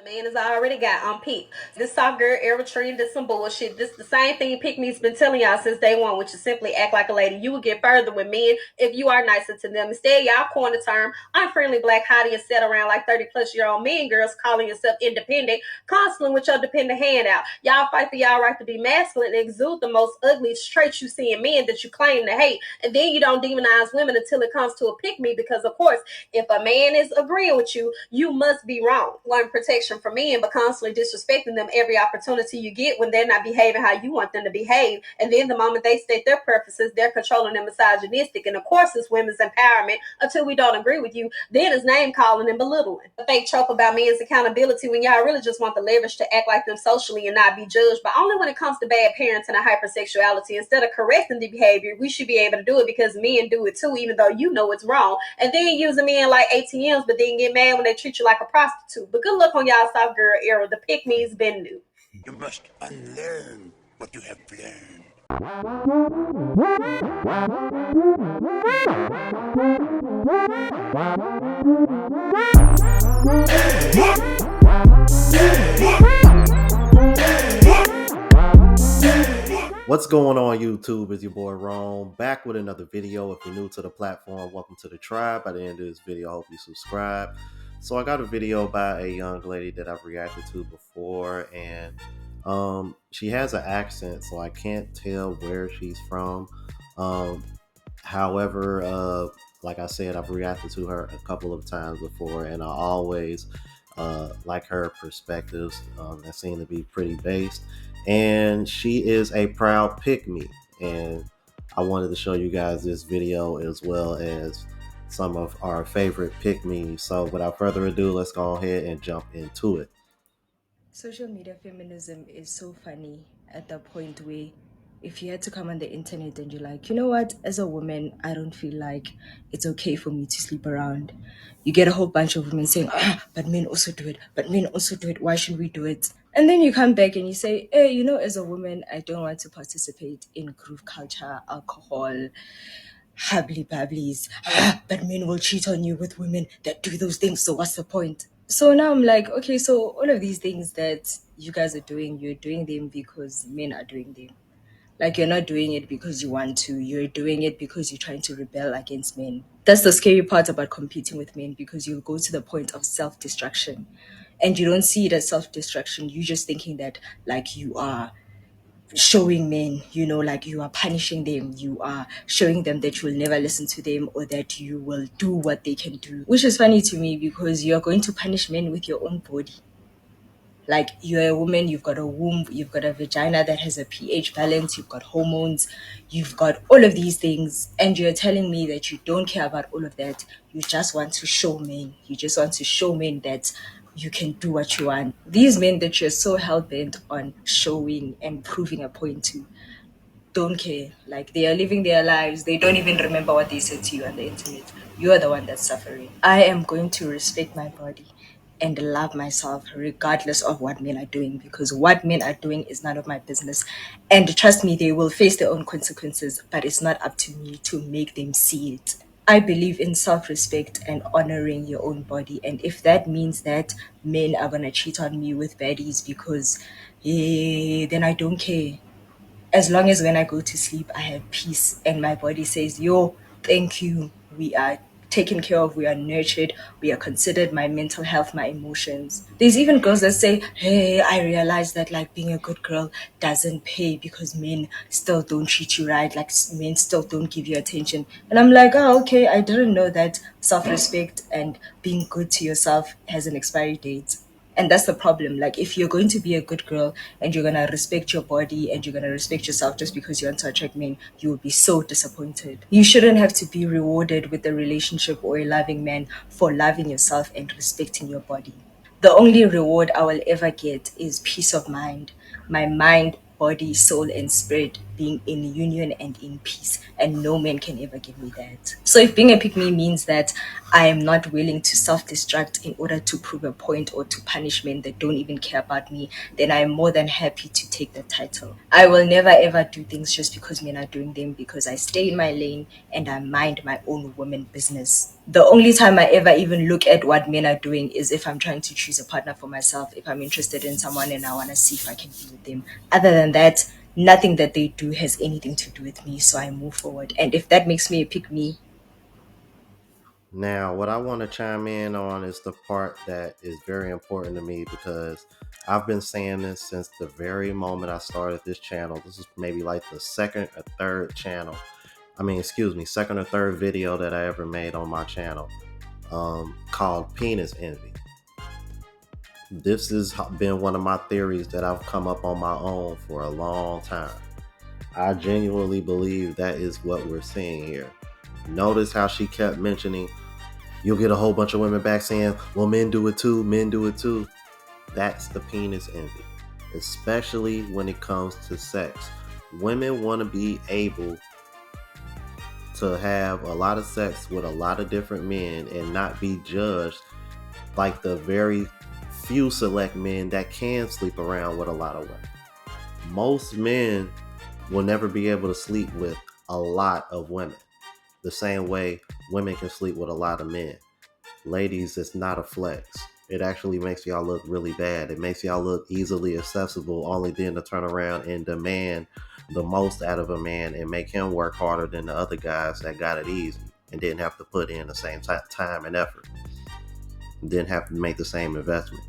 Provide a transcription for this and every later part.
The man has already got on peak. This soft girl era trend is some bullshit. This is the same thing Pick Me's been telling y'all since day one, which is simply act like a lady. You will get further with men if you are nicer to them. Instead, y'all coin the term unfriendly black hottie and set around like 30-plus-year-old men girls calling yourself independent, constantly with your dependent hand out. Y'all fight for y'all right to be masculine and exude the most ugly traits you see in men that you claim to hate. And then you don't demonize women until it comes to a pick me because, of course, if a man is agreeing with you, you must be wrong. One protection for men, but constantly disrespecting them every opportunity you get when they're not behaving how you want them to behave. And then the moment they state their preferences, they're controlling and misogynistic. And of course, it's women's empowerment until we don't agree with you. Then it's name calling and belittling. The fake trope about men's accountability when y'all really just want the leverage to act like them socially and not be judged. But only when it comes to bad parenting and hypersexuality, instead of correcting the behavior, we should be able to do it because men do it too, even though you know it's wrong. And then using men like ATMs, but then get mad when they treat you like a prostitute. But good luck on y'all soft girl era. The pick me's been new. You must unlearn what you have learned. What's going on YouTube? It's your boy Rome back with another video. If you're new to the platform, welcome to the tribe. By the end of this video, I hope you subscribe. So I got a video by a young lady that I've reacted to before, and she has an accent, so I can't tell where she's from. However, like I said, I've reacted to her a couple of times before, and I always like her perspectives that seem to be pretty based. And she is a proud pick me, and I wanted to show you guys this video as well as some of our favorite pick me. So without further ado, let's go ahead and jump into it. Social media feminism is so funny at the point where if you had to come on the internet and you're like, you know what, as a woman, I don't feel like it's okay for me to sleep around. You get a whole bunch of women saying, but men also do it, but men also do it. Why should we do it? And then you come back and you say, hey, you know, as a woman, I don't want to participate in groove culture, alcohol, hubbly babblies, but men will cheat on you with women that do those things. So what's the point? So now I'm like, okay, so all of these things that you guys are doing, you're doing them because men are doing them. Like you're not doing it because you want to, you're doing it because you're trying to rebel against men. That's the scary part about competing with men because you'll go to the point of self-destruction. And you don't see it as self-destruction. You're just thinking that like you are showing men, you know, like you are punishing them, you are showing them that you will never listen to them or that you will do what they can do. Which is funny to me because you're going to punish men with your own body. Like you're a woman, you've got a womb, you've got a vagina that has a pH balance, you've got hormones, you've got all of these things, and you're telling me that you don't care about all of that. You just want to show men. You just want to show men that you can do what you want. These men that you're so hell bent on showing and proving a point to don't care. Like they are living their lives. They don't even remember what they said to you on the internet. You are the one that's suffering. I am going to respect my body and love myself regardless of what men are doing because what men are doing is none of my business. And trust me, they will face their own consequences, but it's not up to me to make them see it. I believe in self respect and honoring your own body. And if that means that men are going to cheat on me with baddies because, then I don't care as long as when I go to sleep, I have peace and my body says, yo, thank you. We are taken care of, we are nurtured, we are considered my mental health, my emotions. There's even girls that say, hey, I realize that like being a good girl doesn't pay because men still don't treat you right, like men still don't give you attention. And I'm like, oh, okay, I didn't know that self-respect and being good to yourself has an expiry date. And that's the problem. Like, if you're going to be a good girl and you're going to respect your body and you're going to respect yourself just because you want to attract men, you will be so disappointed. You shouldn't have to be rewarded with a relationship or a loving man for loving yourself and respecting your body. The only reward I will ever get is peace of mind. My mind, body, soul, and spirit being in union and in peace, and no man can ever give me that. So if being a pick me means that I am not willing to self-destruct in order to prove a point or to punish men that don't even care about me, then I'm more than happy to take the title. I will never ever do things just because men are doing them, because I stay in my lane and I mind my own woman business. The only time I ever even look at what men are doing is if I'm trying to choose a partner for myself, if I'm interested in someone and I want to see if I can be with them. Other than that, nothing that they do has anything to do with me, so I move forward. And if that makes me a pick me, Now, what I want to chime in on is the part that is very important to me, because I've been saying this since the very moment I started this channel. This is maybe like the second or third second or third video that I ever made on my channel, called Penis Envy. This has been one of my theories that I've come up on my own for a long time. I genuinely believe that is what we're seeing here. Notice how she kept mentioning, you'll get a whole bunch of women back saying, well, men do it too, men do it too. That's the penis envy, especially when it comes to sex. Women want to be able to have a lot of sex with a lot of different men and not be judged like the very few select men that can sleep around with a lot of women. Most men will never be able to sleep with a lot of women the same way women can sleep with a lot of men. Ladies, it's not a flex. It actually makes y'all look really bad. It makes y'all look easily accessible, only then to turn around and demand the most out of a man and make him work harder than the other guys that got it easy and didn't have to put in the same time and effort, didn't have to make the same investment.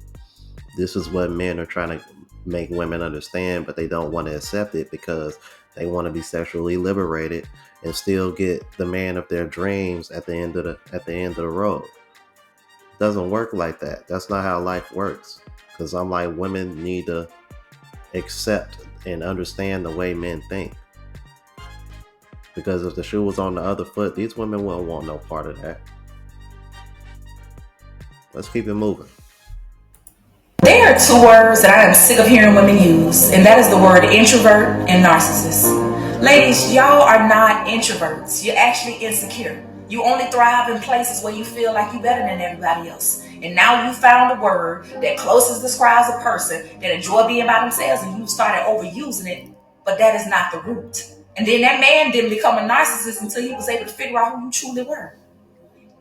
This is what men are trying to make women understand, but they don't want to accept it because they want to be sexually liberated and still get the man of their dreams at the end of the road. It doesn't work like that. That's not how life works. Because I'm like, women need to accept and understand the way men think. Because if the shoe was on the other foot, these women wouldn't want no part of that. Let's keep it moving. There are two words that I am sick of hearing women use, and that is the word introvert and narcissist. Ladies, y'all are not introverts. You're actually insecure. You only thrive in places where you feel like you're better than everybody else. And now you found a word that closest describes a person that enjoy being by themselves, and you started overusing it, but that is not the root. And then that man didn't become a narcissist until he was able to figure out who you truly were.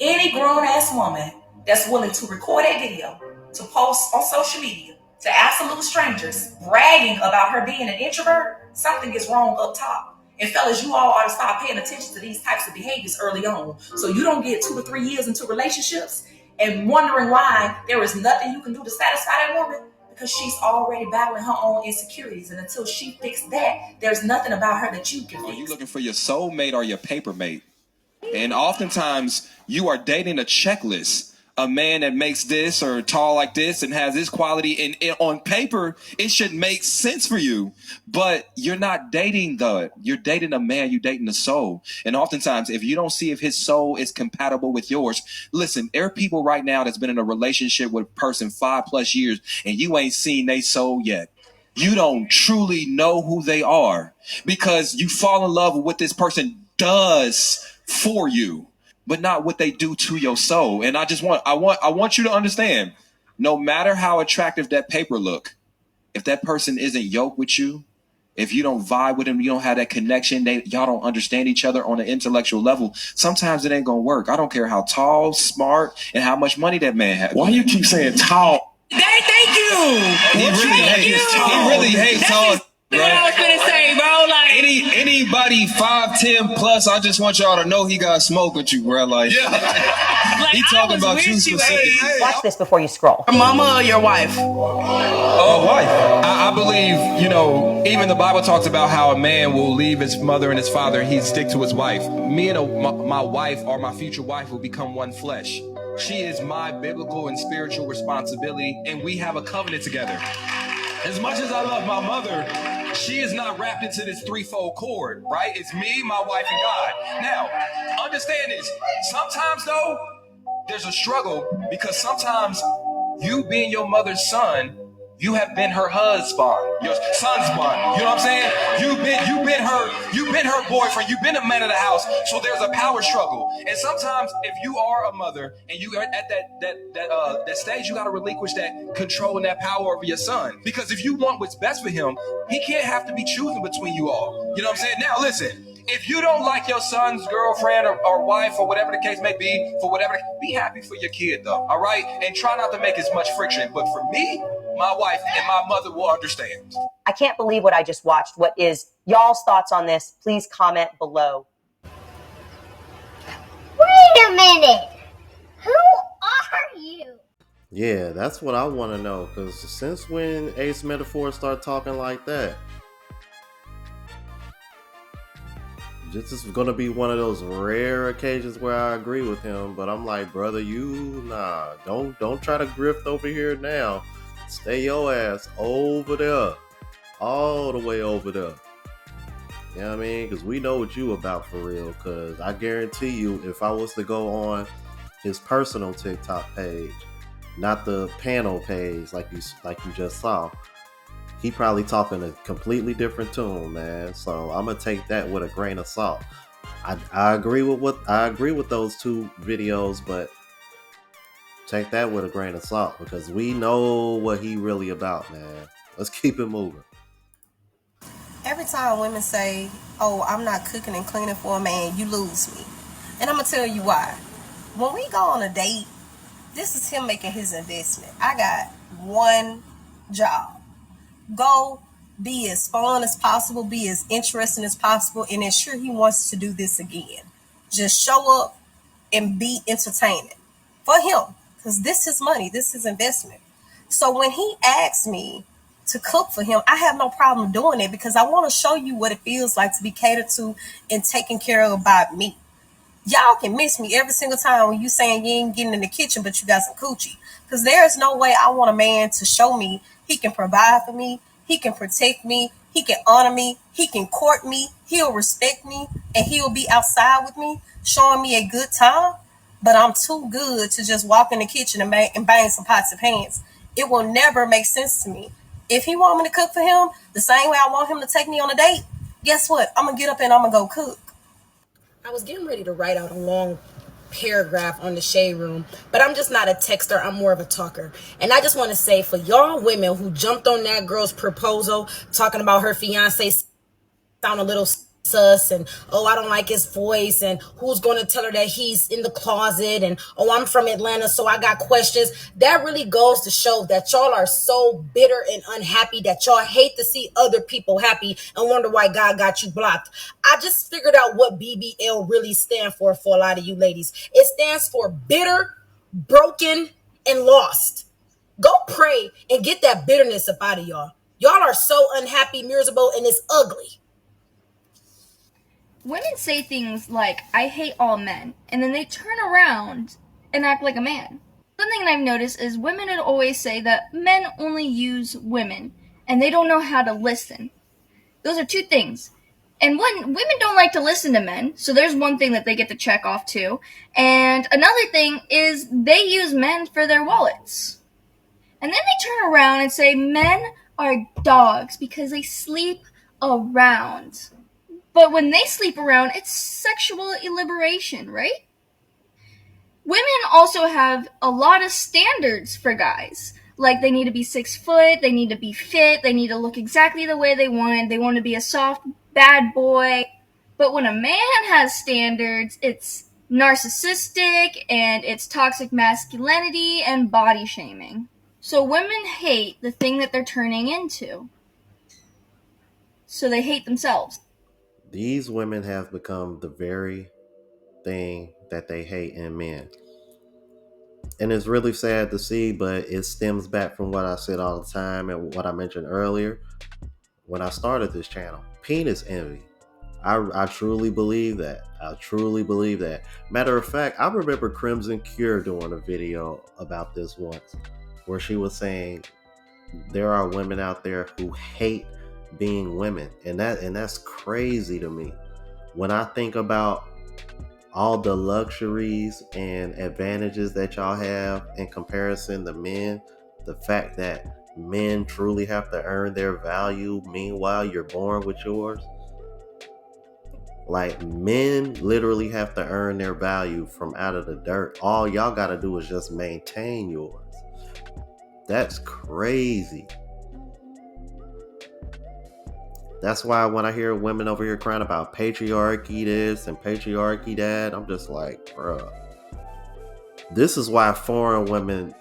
Any grown-ass woman that's willing to record a video, to post on social media, to absolute strangers, bragging about her being an introvert, something is wrong up top. And fellas, you all ought to start paying attention to these types of behaviors early on, so you don't get 2 to 3 years into relationships and wondering why there is nothing you can do to satisfy that woman, because she's already battling her own insecurities. And until she fixes that, there's nothing about her that you can fix. Are you looking for your soulmate or your paper mate? And oftentimes you are dating a checklist. A man that makes this or tall like this and has this quality, and on paper it should make sense for you, but you're not dating you're dating a man, you're dating a soul. And oftentimes if you don't see if his soul is compatible with yours, listen, there are people right now that's been in a relationship with a person 5+ years and you ain't seen their soul yet. You don't truly know who they are because you fall in love with what this person does for you, but not what they do to your soul. And I want you to understand, no matter how attractive that paper look, if that person isn't yoked with you, if you don't vibe with them, you don't have that connection, y'all don't understand each other on an intellectual level, sometimes it ain't gonna work. I don't care how tall, smart, and how much money that man has. Why you keep saying tall? Thank you. He really hates tall. What I was gonna say, bro. Like Anybody 5'10" plus, I just want y'all to know he got smoke with you, bro. Like, he talking about you specifically. Watch this before you scroll. your mama or your wife? Oh, wife. I believe, even the Bible talks about how a man will leave his mother and his father and he'd stick to his wife. Me and my wife or my future wife will become one flesh. She is my biblical and spiritual responsibility, and we have a covenant together. As much as I love my mother, she is not wrapped into this threefold cord, right? It's me, my wife, and God. Now, understand this. Sometimes, though, there's a struggle because sometimes you being your mother's son You have been her husband, your son's bond. You know what I'm saying? You've been her boyfriend. You've been a man of the house. So there's a power struggle. And sometimes, if you are a mother and you are at that stage, you got to relinquish that control and that power over your son. Because if you want what's best for him, he can't have to be choosing between you all. You know what I'm saying? Now, listen. If you don't like your son's girlfriend or wife or whatever the case may be, for whatever, be happy for your kid though, all right? And try not to make as much friction. But for me, my wife and my mother will understand. I can't believe what I just watched. What is y'all's thoughts on this? Please comment below. Wait a minute. Who are you? Yeah, that's what I want to know. Because since when Ace Metaphor start talking like that? This is gonna be one of those rare occasions where I agree with him, but I'm like, brother, don't try to grift over here now. Stay your ass over there, all the way over there. You know what I mean? Because we know what you about for real. Because I guarantee you, if I was to go on his personal TikTok page, not the panel page like you just saw, he probably talking a completely different tune, man. So I'm gonna take that with a grain of salt. I agree with those two videos, but take that with a grain of salt because we know what he really about, man. Let's keep it moving. Every time women say, "Oh, I'm not cooking and cleaning for a man," you lose me. And I'm gonna tell you why. When we go on a date, this is him making his investment. I got one job. Go be as fun as possible, be as interesting as possible, and ensure he wants to do this again. Just show up and be entertaining for him, because this is money, this is investment. So when he asks me to cook for him, I have no problem doing it because I want to show you what it feels like to be catered to and taken care of by me. Y'all can miss me every single time when you saying you ain't getting in the kitchen, but you got some coochie. Because there's no way I want a man to show me he can provide for me, he can protect me, he can honor me, he can court me, he'll respect me, and he'll be outside with me, showing me a good time. But I'm too good to just walk in the kitchen and bang some pots and pans. It will never make sense to me. If he want me to cook for him the same way I want him to take me on a date, guess what? I'm going to get up and I'm going to go cook. I was getting ready to write out a long paragraph on the shade room, but I'm just not a texter. I'm more of a talker. And I just want to say, for y'all women who jumped on that girl's proposal talking about her fiance sound a little sus and, oh, I don't like his voice, and who's going to tell her that he's in the closet, and, oh, I'm from Atlanta, so I got questions. That really goes to show that y'all are so bitter and unhappy that y'all hate to see other people happy and wonder why God got you blocked. I just figured out what BBL really stands for a lot of you ladies. It stands for bitter, broken, and lost. Go pray and get that bitterness up out of y'all. Y'all are so unhappy, miserable, and it's ugly. Women say things like, I hate all men, and then they turn around and act like a man. Something I've noticed is women would always say that men only use women, and they don't know how to listen. Those are two things. And one, women don't like to listen to men, so there's one thing that they get to check off too. And another thing is they use men for their wallets. And then they turn around and say men are dogs because they sleep around. But when they sleep around, it's sexual liberation, right? Women also have a lot of standards for guys. Like they need to be 6 foot, they need to be fit, they need to look exactly the way they want to be a soft, bad boy. But when a man has standards, it's narcissistic and it's toxic masculinity and body shaming. So women hate the thing that they're turning into. So they hate themselves. These women have become the very thing that they hate in men. And it's really sad to see, but it stems back from what I said all the time and what I mentioned earlier when I started this channel. Penis envy. I truly believe that. I truly believe that. Matter of fact, I remember Crimson Cure doing a video about this once where she was saying there are women out there who hate being women, and that's crazy to me. When I think about all the luxuries and advantages that y'all have in comparison to men, the fact that men truly have to earn their value. Meanwhile, you're born with yours. Like, men literally have to earn their value from out of the dirt. All y'all gotta do is just maintain yours. That's crazy. That's why when I hear women over here crying about patriarchy this and patriarchy that, I'm just like, bruh. This is why foreign women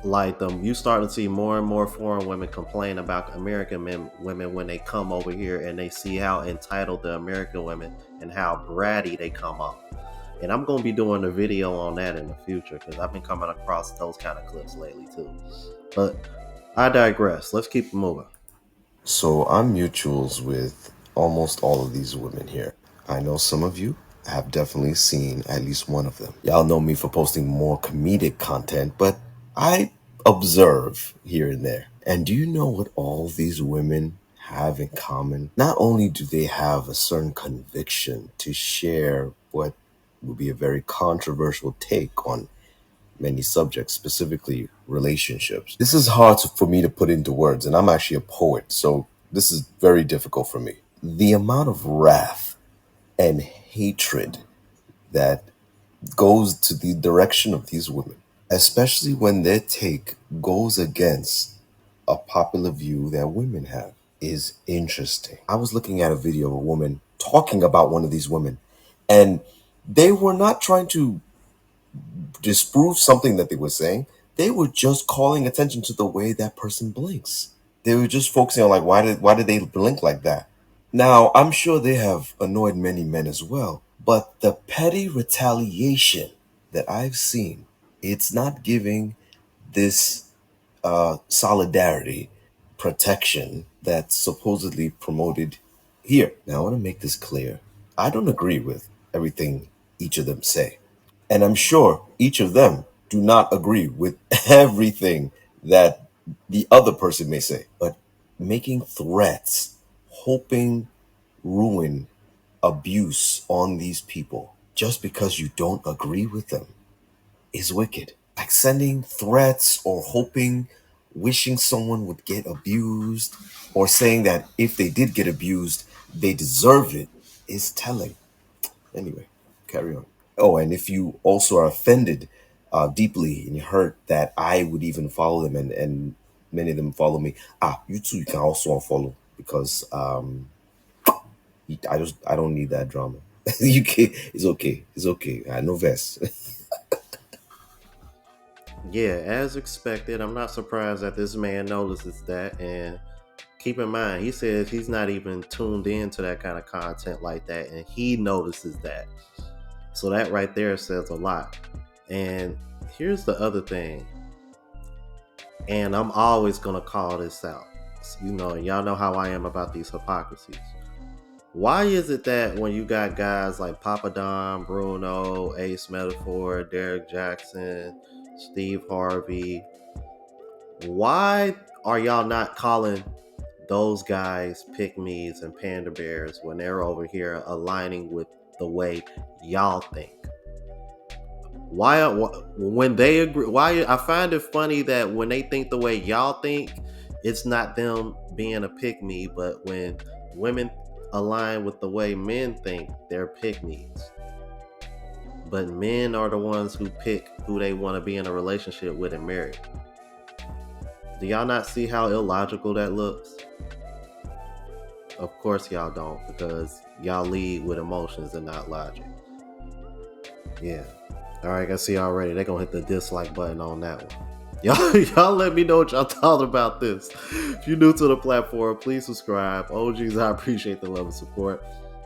like them. You start to see more and more foreign women complain about American women when they come over here and they see how entitled the American women and how bratty they come off. And I'm going to be doing a video on that in the future because I've been coming across those kind of clips lately too. But I digress. Let's keep moving. So I'm mutuals with almost all of these women here. I know some of you have definitely seen at least one of them. Y'all know me for posting more comedic content, but I observe here and there. And do you know what all these women have in common? Not only do they have a certain conviction to share what would be a very controversial take on many subjects, specifically relationships. This is hard for me to put into words, and I'm actually a poet, so this is very difficult for me. The amount of wrath and hatred that goes to the direction of these women, especially when their take goes against a popular view that women have, is interesting. I was looking at a video of a woman talking about one of these women, and they were not trying to disprove something that they were saying. They were just calling attention to the way that person blinks. They were just focusing on, like, why did they blink like that? Now, I'm sure they have annoyed many men as well, but the petty retaliation that I've seen, it's not giving this solidarity, protection that's supposedly promoted here. Now, I want to make this clear. I don't agree with everything each of them say. And I'm sure each of them do not agree with everything that the other person may say. But making threats, hoping ruin, abuse on these people just because you don't agree with them is wicked. Like sending threats or hoping, wishing someone would get abused, or saying that if they did get abused, they deserve it, is telling. Anyway, carry on. Oh, and if you also are offended deeply and you hurt that I would even follow them, and many of them follow me, you too, you can also unfollow, because I don't need that drama. You can, it's okay. I know vest. Yeah, as expected, I'm not surprised that this man notices that. And keep in mind, he says he's not even tuned in to that kind of content like that, and he notices that. So that right there says a lot. And here's the other thing, and I'm always going to call this out. You know, y'all know how I am about these hypocrisies. Why is it that when you got guys like Papa Don, Bruno, Ace Metaphor, Derek Jackson, Steve Harvey, why are y'all not calling those guys pick-me's and panda bears when they're over here aligning with the way y'all think? Why when they agree? Why I find it funny that when they think the way y'all think, it's not them being a pick-me, but when women align with the way men think, they're pick-me's. But men are the ones who pick who they want to be in a relationship with and marry. Do y'all not see how illogical that looks? Of course y'all don't, because y'all lead with emotions and not logic. Yeah. Alright, I see already. They're gonna hit the dislike button on that one. Y'all let me know what y'all thought about this. If you're new to the platform, please subscribe. OGs, I appreciate the love and support.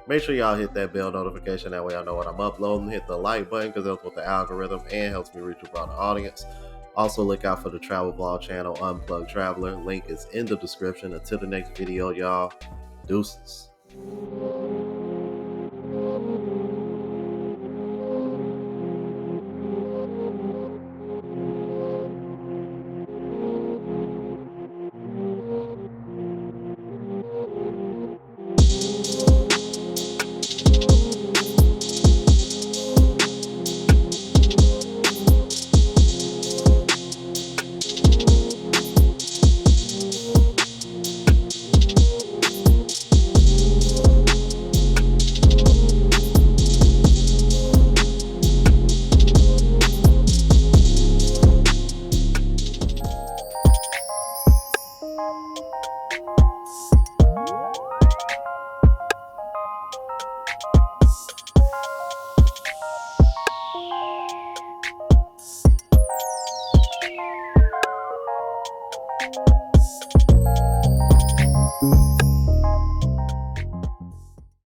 Make sure y'all hit that bell notification. That way I know when I'm uploading. Hit the like button because that's what the algorithm and helps me reach a broader audience. Also, look out for the travel vlog channel, Unplugged Traveler. Link is in the description. Until the next video, y'all. Deuces.